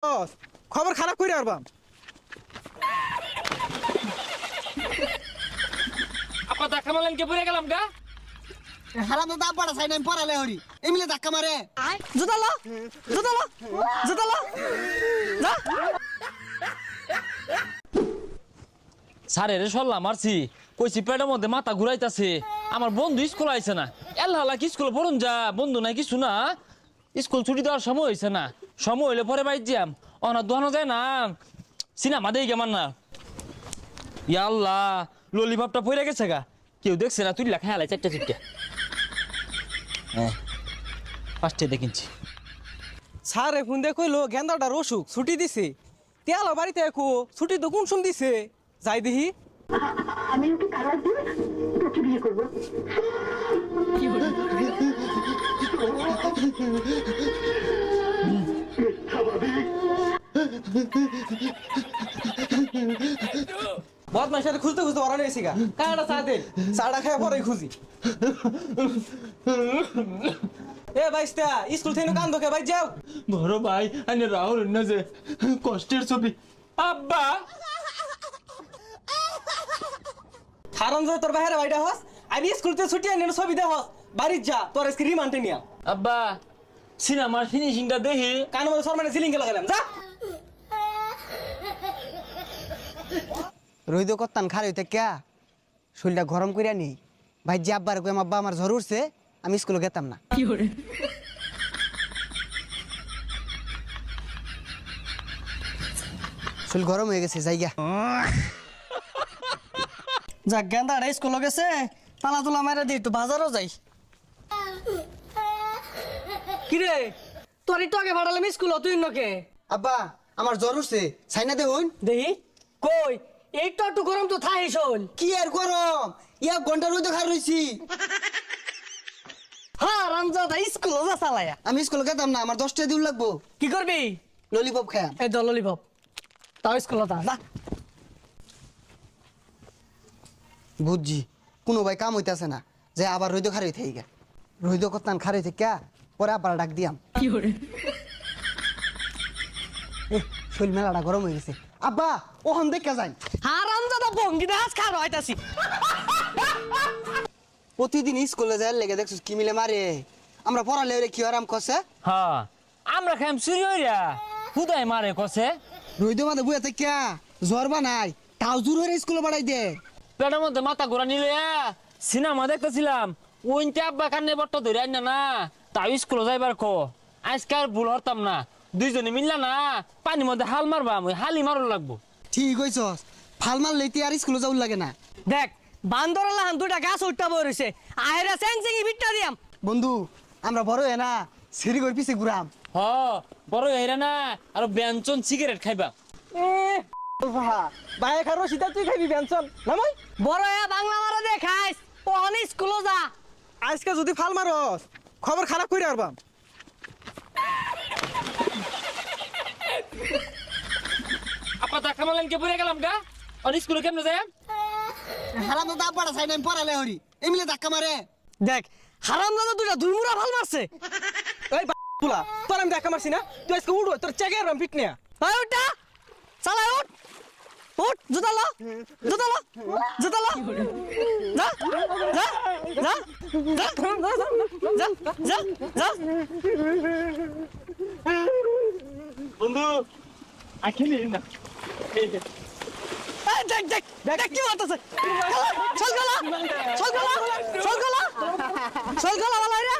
বস খবর খারাপ করে আরবাম আপা ধাক্কা মারলেন কে পড়ে গেলাম গা হারাম তো দাম পড়া সাইড আমি পড়ালে হরি এমনি ধাক্কা মারে জুতালো জুতালো জুতালো যা স্যারে রে সল্লা মারছি কইছি পেটের মধ্যে মাথা ঘুরাইতাছে আমার বন্ধু স্কুল আইছে না এল্লা কি স্কুলে পড়ুন যা বন্ধু নাই কিছু না স্কুল ছুটি দেওয়ার সময় হয়েছে না সময় হইলে পরে বাইর যাম অনা দোহানো যায় না সিনেমা দেই কেমন না ইয়া আল্লাহ ললিপপটা পড়ে গেছে গা কেউ দেখছে না তুই লেখা হেলাই চারটা চারটা হ্যাঁ ফার্স্টে দেখিনছি স্যার এখন কইলো গেন্দাটার অসুখ ছুটি দিছে তেয়ালো বাড়িতে একো ছুটি তো কোন শুন দিছে যাই দেখি আমি ওকে তালাক দিয়ে তোকে বিয়ে করবো। বদমাইশ সাথে খুঁজতে খুঁজতে ওরা নিয়েছি গা কাটা চা দে চাটা খাই পরে খুঁজি এ বাইস্তা স্কুল থেকে কান ধোকে ভাই যাও বড় ভাই আনে রাহুল না যে কষ্টের ছবি আব্বা হারাম যায় তোর বাইরে বাইটা হস আমি স্কুল থেকে ছুটি আনি ছবি দে হস বাড়ি যা তোর আজকে রিমান্ডে নিয়া আব্বা সিনেমার ফিনিশিংটা দেখি কান মধ্যে সরমানে সিলিং লাগালাম যা রইদ করতাম খার হইতে ক্যা শরীরটা গরম করিয়া নেই ভাই যে আব্বার কই আব্বা আমার জ্বর উঠছে আমি স্কুলে গেতাম না শরীর গরম হয়ে গেছে জায়গা যাক গেন্দাটা স্কুল গেছে তালা তোলা মারা দিই তো বাজারও যাই কিরে তোর একটু আগে ভাড়ালাম স্কুল তুই নকে আব্বা আমার জ্বর উঠছে সাইনা দেখুন দেখি কই এইটা একটু গরম তো থাই শোন কি আর গরম ইয়া ঘন্টা রইদ খার রইছি হ্যাঁ রামজাদা স্কুল যা চালায়া আমি স্কুলে গেতাম না আমার 10 টাকা দিন লাগবো কি করবি ললিপপ খায়াম এই দল ললিপপ তাও স্কুল যা বুঝছি কোনো ভাই কাম হইতেছে না যে আবার রইদ খারই থেকে গা রইদ করতাম খারই থেকে পরে আবার ডাক দিয়াম শরীর মেলাটা গরম হয়ে গেছে আব্বা ওখান দেখা যায় হ্যাঁ রামজাদা ভঙ্গি দাস খার হইতাছি প্রতিদিন স্কুলে যায় লেগে দেখছিস কি মিলে মারে আমরা পড়ালে কি আরাম কষে হ্যাঁ আমরা খাইম চুরি হইরা হুদাই মারে কসে রইদ মাঝে বুয়া থেকে জ্বর বানাই তাও জোর হয়ে স্কুলে বাড়াই দে পেটের মধ্যে মাথা ঘোরা নিলে সিনেমা দেখতেছিলাম ওইতে আব্বা কান্নে বট্ট ধরে আইন না তাও স্কুলে যাইবার কো আজকে আর ভুল হরতাম না দুইজনে মিললা না পানির মধ্যে হাল মারবাম ওই হালি মারুন লাগবো ঠিক হইছস ফাল মারলে আর স্কুলে যাওয়ার লাগে না দেখ বান্দর লাহান দুটা গাছ উঠতে বইছে আহেরা চেং চেঙ্গি বিটটা দিয়াম বন্ধু আমরা বড় হয়ে না সিঁড়ি করে পিছিয়ে ঘুরাম হ বড় হইরা না আর ব্যঞ্চন সিগারেট খাইবা বাইরে খারো সীতা তুই খাইবি বেনসন নামই বড় বাংলা মারা দে খাইস ও অনি স্কুলে যা আজকে যদি ফাল মারস খবর খারাপ করে আরবাম আপা ধাক্কা মারলেন কে পড়ে গেলাম গা আর স্কুলে কেমনে যায় হারাম তো দাম পড়া সাইড আমি পড়ালে হরি এমনি ধাক্কা মারে দেখ হারাম দাদা দুটা দুইমুরা ভাল মারছে এই বাপুলা তোর আমি দেখা মারছি না তুই আজকে উড়ো তোর চেকে আরবাম পিট নিয়া এই উঠা চালা উঠ উঠ জুতালো জুতালো জুতালো যা যা যা যা যা যা যা বন্ধু আখিলি না দেখ দেখ দেখ কি হতাছে চল গলা চল গলা চল গলা চল গলা বালা রে